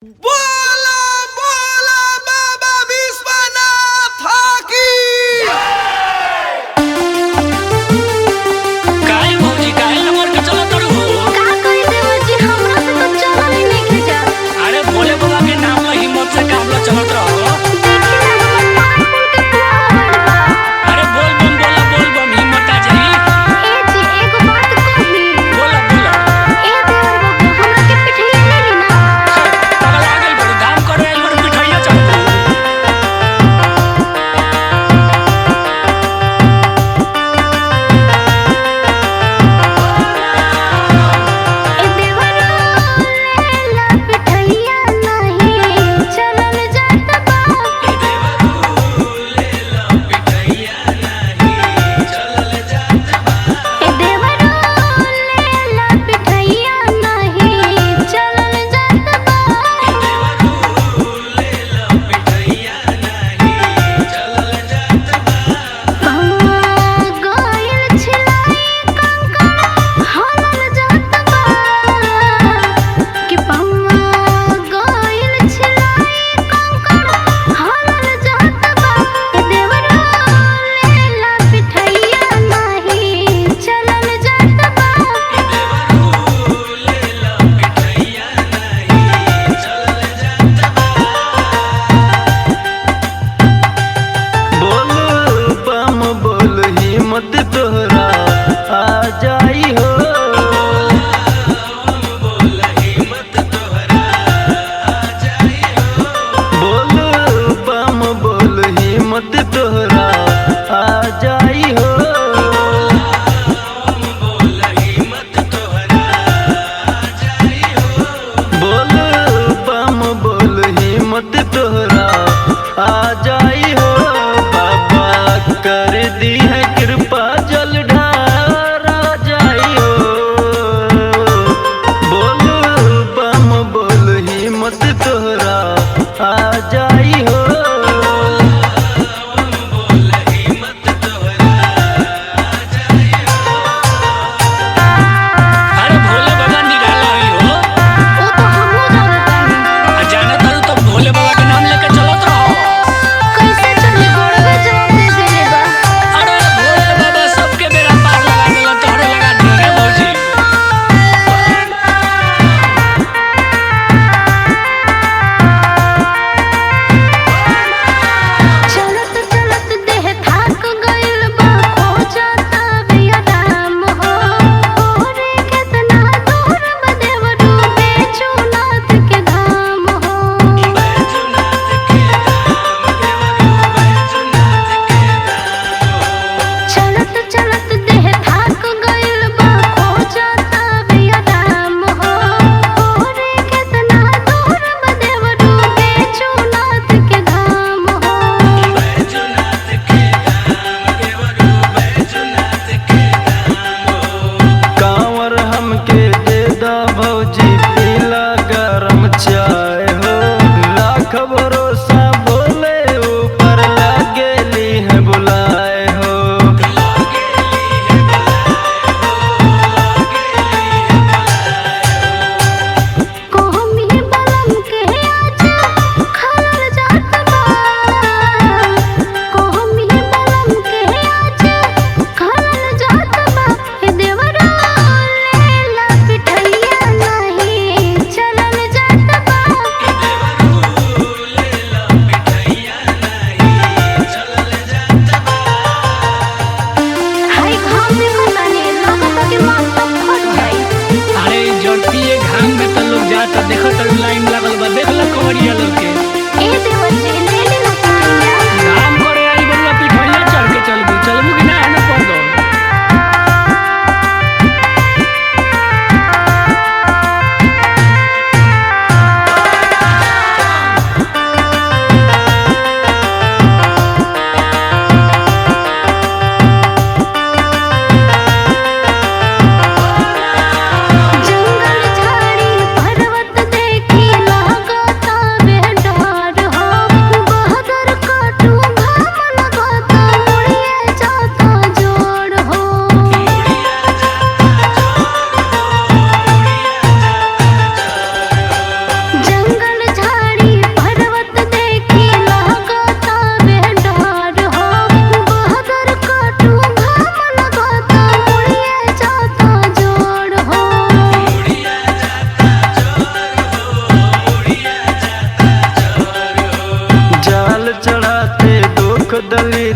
बोला बोला बाबा विश्वनाथ की। काय भौजी काय नंबर के चलो तोड़ हो का कहि देव जी हमरा से तो चल ही नहीं के जा। अरे भोले बाबा के नाम में हिम्मत से काम लो चलत रहो। देखी ना हमर पाँव फूल के पूरा होइल बा। अरे बोल बम बोला बोल बम हिम्मत आ जाई। ए जी एगो बात कही। बोला बोला ए देवर बबू हमरा के पिठिया ले ली ना। पगला गेल जल चढ़ाते दुख दली